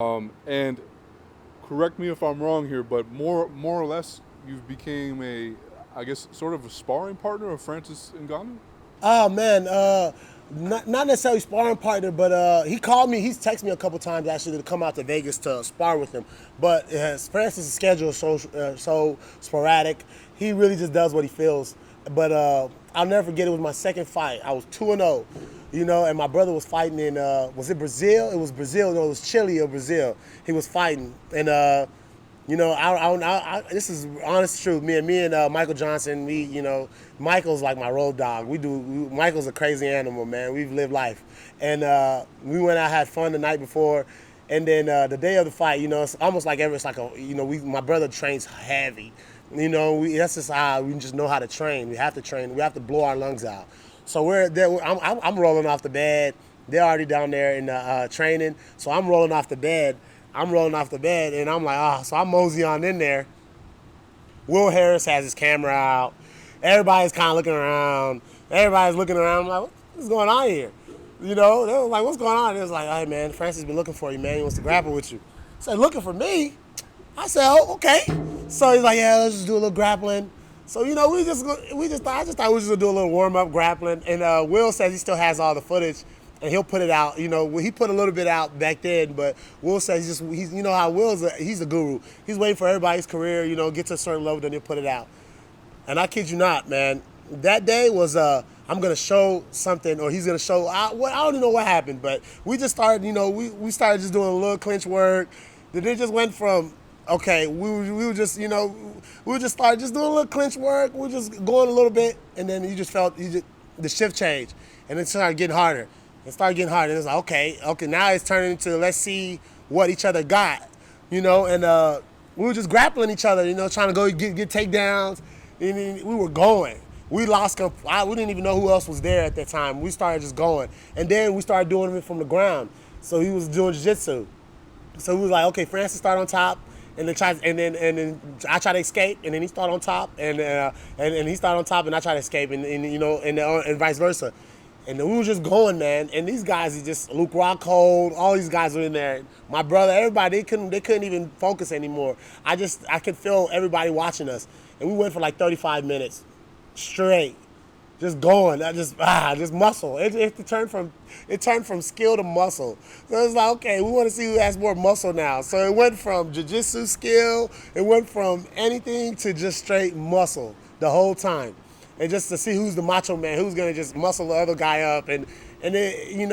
And correct me if I'm wrong here, but more or less, you've became I guess, sort of a sparring partner of Francis Ngannou. Oh man, not necessarily sparring partner, but he called me. He's texted me a couple times actually to come out to Vegas to spar with him. But Francis' schedule is so sporadic. He really just does what he feels. But I'll never forget. It was my second fight. I was 2-0, and my brother was fighting in was it Brazil? It was Brazil. No, it was Chile or Brazil. He was fighting, and this is honest truth. Me and Michael Johnson, Michael's like my road dog. Michael's a crazy animal, man. We've lived life, and we went out, had fun the night before, and then the day of the fight, it's almost like my brother trains heavy. That's just how we just know how to train. We have to train. We have to blow our lungs out. So we're there. I'm rolling off the bed. They're already down there in training. So I'm rolling off the bed. And I'm like, so I'm mosey on in there. Will Harris has his camera out. Everybody's kind of looking around. I'm like, what's going on here? They were like, what's going on? It was like, hey, man, Francis been looking for you, man. He wants to grapple with you. I said, looking for me? I said, oh, okay. So he's like, yeah, let's just do a little grappling. So, I just thought we was just gonna do a little warm-up grappling. And Will says he still has all the footage. And he'll put it out. He put a little bit out back then, but Will says he's how he's a guru. He's waiting for everybody's career, get to a certain level, then he'll put it out. And I kid you not, man, that day was I'm gonna show something, or he's gonna show. I don't even know what happened, but we just started. We started just doing a little clinch work. Then it just went from okay, we were just we just started just doing a little clinch work. We were just going a little bit, and then you just felt the shift change, and it started getting harder. It started getting harder. And it's like, okay, now it's turning into let's see what each other got, and we were just grappling each other, trying to go get takedowns. And we were going. We lost. We didn't even know who else was there at that time. We started just going, and then we started doing it from the ground. So he was doing jiu-jitsu. So we was like, okay, Francis start on top, and then I try to escape, and then he start on top, and he start on top, and I try to escape, and vice versa. And we were just going, man. And these guys are just Luke Rockhold. All these guys were in there. My brother, everybody, they couldn't even focus anymore. I could feel everybody watching us. And we went for like 35 minutes straight, just going. Just muscle. It turned from skill to muscle. So it's like, okay, we want to see who has more muscle now. So it went from jiu-jitsu skill. It went from anything to just straight muscle the whole time. And just to see who's the macho man, who's gonna just muscle the other guy up, and then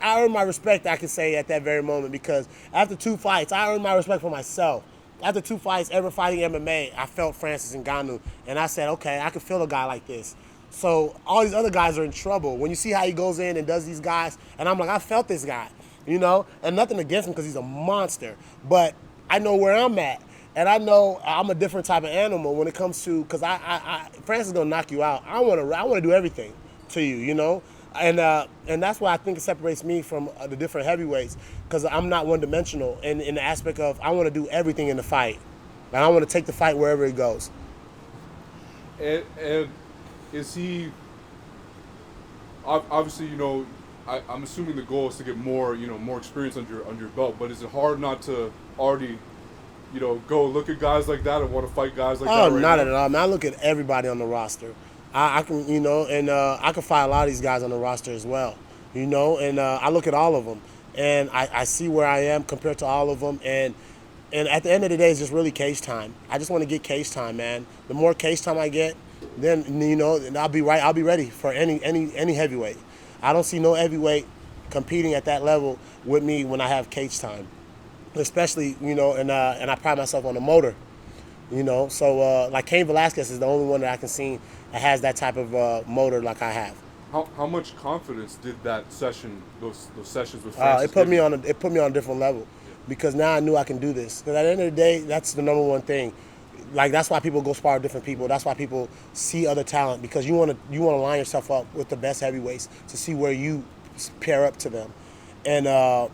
I earned my respect. I can say at that very moment, because after 2 fights, I earned my respect for myself. After 2 fights, ever fighting MMA, I felt Francis Ngannou, and I said, okay, I can feel a guy like this. So all these other guys are in trouble. When you see how he goes in and does these guys, and I'm like, I felt this guy, and nothing against him because he's a monster, but I know where I'm at. And I know I'm a different type of animal when it comes to, because Francis is gonna knock you out. I want to do everything to you, and that's why I think it separates me from the different heavyweights, because I'm not one dimensional in the aspect of I want to do everything in the fight, and I want to take the fight wherever it goes. And is he obviously I'm assuming the goal is to get more more experience under your belt, but is it hard not to already go look at guys like that and want to fight guys like that right not now? at all. I mean, I look at everybody on the roster. I can, and I can fight a lot of these guys on the roster as well, and I look at all of them, and I see where I am compared to all of them, and at the end of the day, it's just really cage time. I just want to get cage time, man. The more cage time I get, then I'll be right. I'll be ready for any heavyweight. I don't see no heavyweight competing at that level with me when I have cage time. Especially, and I pride myself on the motor, So like Cain Velasquez is the only one that I can see that has that type of motor like I have. How much confidence did that session, those sessions with Francis? It put me on a different level, because now I knew I can do this. Because at the end of the day, that's the number one thing. Like, that's why people go spar with different people. That's why people see other talent, because you want to line yourself up with the best heavyweights to see where you pair up to them, and.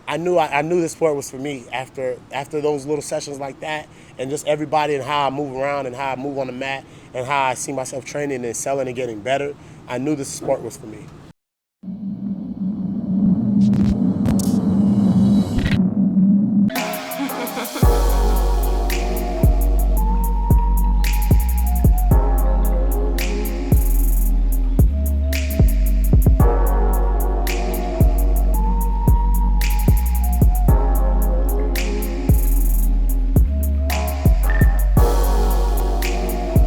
I knew this sport was for me after those little sessions like that, and just everybody and how I move around and how I move on the mat and how I see myself training and selling and getting better. I knew this sport was for me.